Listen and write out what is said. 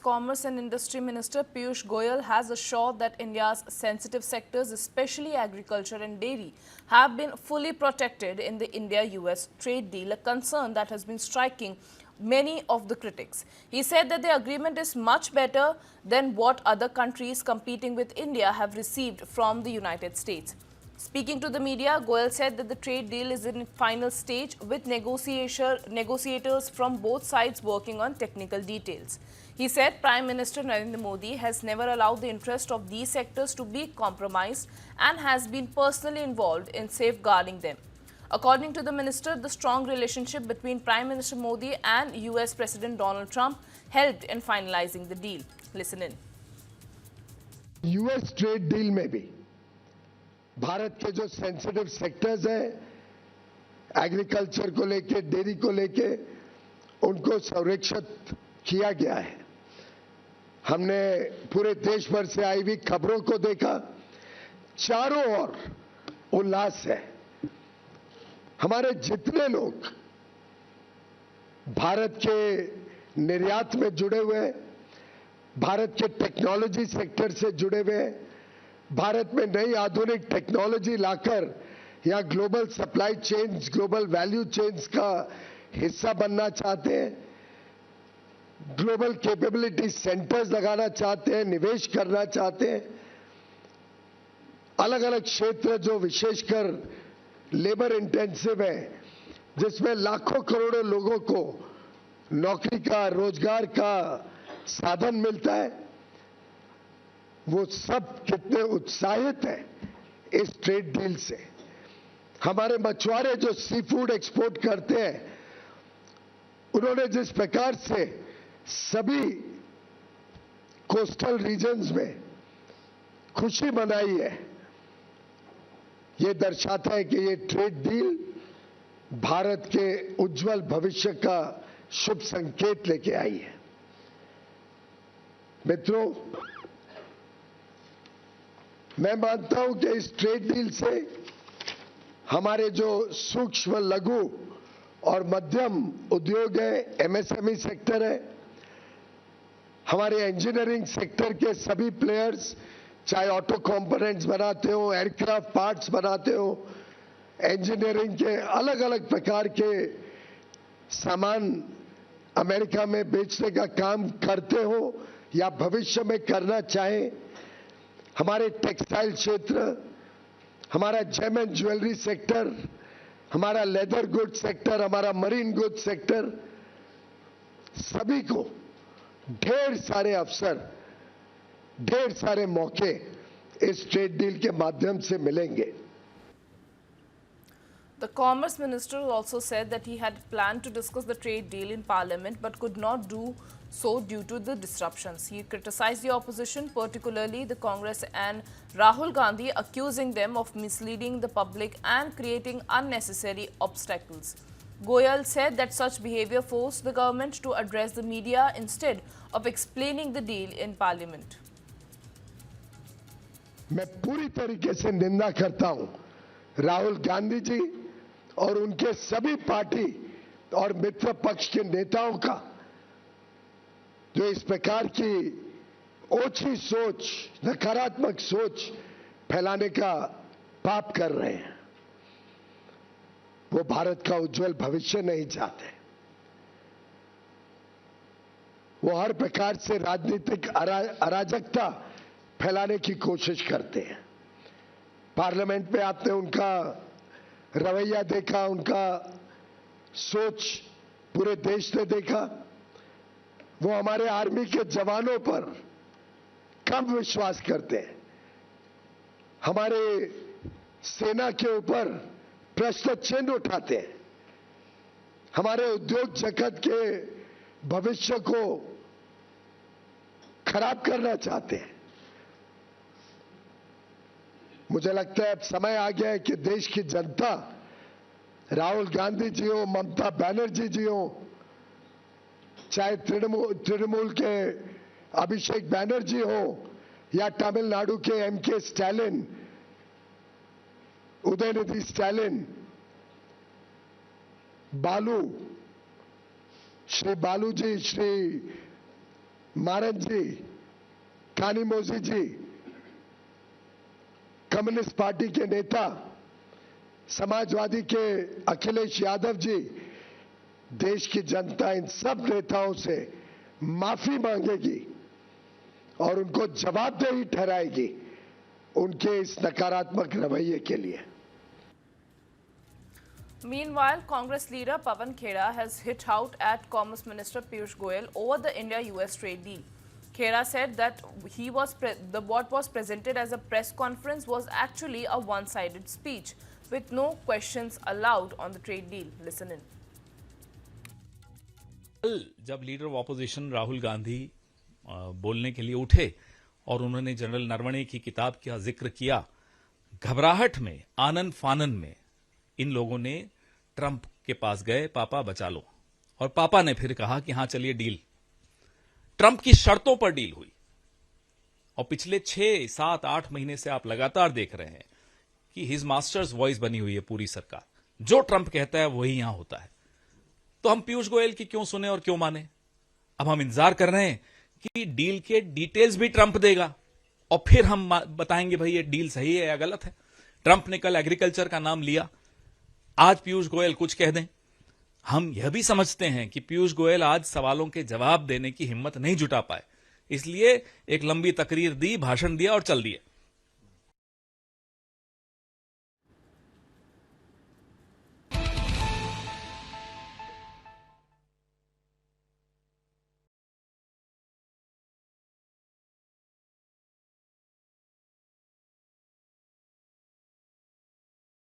Commerce and Industry Minister Piyush Goyal has assured that India's sensitive sectors, especially agriculture and dairy, have been fully protected in the India-US trade deal, a concern that has been striking many of the critics. He said that the agreement is much better than what other countries competing with India have received from the United States. Speaking to the media, Goyal said that the trade deal is in final stage with negotiators from both sides working on technical details. He said Prime Minister Narendra Modi has never allowed the interest of these sectors to be compromised and has been personally involved in safeguarding them. According to the minister, the strong relationship between Prime Minister Modi and US President Donald Trump helped in finalizing the deal. Listen in. US trade deal में भी भारत के जो sensitive sectors हैं, agriculture को लेके, dairy को लेके, उनको संरक्षित किया गया है। हमने पूरे देश भर से आई हुई खबरों को देखा, चारों ओर उल्लास है। हमारे जितने लोग भारत के निर्यात में जुड़े हुए हैं, भारत के टेक्नोलॉजी सेक्टर से जुड़े हुए हैं, भारत में नई आधुनिक टेक्नोलॉजी लाकर या global supply chains, global value chains का हिस्सा बनना चाहते हैं, ग्लोबल कैपेबिलिटी सेंटर्स लगाना चाहते हैं, निवेश करना चाहते हैं। अलग अलग क्षेत्र जो विशेषकर लेबर इंटेंसिव है, जिसमें लाखों करोड़ों लोगों को नौकरी का, रोजगार का साधन मिलता है, वो सब कितने उत्साहित हैं इस ट्रेड डील से। हमारे मछुआरे जो सी फूड एक्सपोर्ट करते हैं, उन्होंने जिस प्रकार से सभी कोस्टल रीजन्स में खुशी मनाई है, ये दर्शाता है कि ये ट्रेड डील भारत के उज्जवल भविष्य का शुभ संकेत लेके आई है। मित्रों, मैं मानता हूं कि इस ट्रेड डील से हमारे जो सूक्ष्म, लघु और मध्यम उद्योग है, एमएसएमई सेक्टर है, हमारे इंजीनियरिंग सेक्टर के सभी प्लेयर्स, चाहे ऑटो कंपोनेंट्स बनाते हो, एयरक्राफ्ट पार्ट्स बनाते हो, इंजीनियरिंग के अलग अलग प्रकार के सामान अमेरिका में बेचने का काम करते हो या भविष्य में करना चाहें, हमारे टेक्सटाइल क्षेत्र, हमारा जेम एंड ज्वेलरी सेक्टर, हमारा लेदर गुड सेक्टर, हमारा मरीन गुड सेक्टर, सभी को ढेर सारे अवसर, ढेर सारे मौके इस ट्रेड डील के माध्यम से मिलेंगे। The Commerce Minister also said that he had planned to discuss the trade deal in Parliament but could not do so due to the disruptions. He criticized the opposition, particularly the Congress and Rahul Gandhi, accusing them of misleading the public and creating unnecessary obstacles. Goyal said that such behavior forced the government to address the media instead of explaining the deal in Parliament. मैं पूरी तरीके से निंदा करता हूं राहुल गांधी जी और उनके सभी पार्टी और मित्र पक्ष के नेताओं का, जो इस प्रकार की ओछी सोच, नकारात्मक सोच फैलाने का पाप कर रहे हैं। वो भारत का उज्जवल भविष्य नहीं चाहते। वो हर प्रकार से राजनीतिक अराजकता फैलाने की कोशिश करते हैं। पार्लियामेंट में आपने उनका रवैया देखा, उनका सोच पूरे देश ने देखा। वो हमारे आर्मी के जवानों पर कम विश्वास करते हैं, हमारे सेना के ऊपर प्रश्न चिन्ह उठाते हैं, हमारे उद्योग जगत के भविष्य को खराब करना चाहते हैं। मुझे लगता है अब समय आ गया है कि देश की जनता, राहुल गांधी जी हो, ममता बनर्जी जी हो, चाहे तृणमूल के अभिषेक बैनर्जी हो या तमिलनाडु के एमके स्टालिन, उदयनिधि स्टालिन, बालू, श्री बालू जी, श्री मारन जी, कानिमोझी जी, कम्युनिस्ट पार्टी के नेता समाजवादी के अखिलेश यादव जी, देश की जनता इन सब नेताओं से माफी मांगेगी और उनको जवाबदेही ठहराएगी उनके इस नकारात्मक रवैये के लिए। Meanwhile, Congress leader Pawan Khera has hit out at Commerce Minister Piyush Goyal over the India-US trade deal. Khera said that what was presented as a press conference was actually a one-sided speech with no questions allowed on the trade deal. Listen in. कल जब leader of opposition Rahul Gandhi बोलने के लिए उठे और उन्होंने general Naravane की किताब का जिक्र किया, घबराहट में, आनन फानन में इन लोगों ने ट्रंप के पास गए, पापा बचा लो, और पापा ने फिर कहा कि हां चलिए डील। ट्रंप की शर्तों पर डील हुई और पिछले 6, 7, 8 महीने से आप लगातार देख रहे हैं कि हिज मास्टर्स वॉइस बनी हुई है पूरी सरकार। जो ट्रंप कहता है वही यहां होता है। तो हम पीयूष गोयल की क्यों सुने और क्यों माने? अब हम इंतजार कर रहे हैं कि डील के डिटेल्स भी ट्रंप देगा और फिर हम बताएंगे भाई ये डील सही है या गलत है। ट्रंप ने कल एग्रीकल्चर का नाम लिया, आज पीयूष गोयल कुछ कह दें। हम यह भी समझते हैं कि पीयूष गोयल आज सवालों के जवाब देने की हिम्मत नहीं जुटा पाए, इसलिए एक लंबी तकरीर दी, भाषण दिया और चल दिए।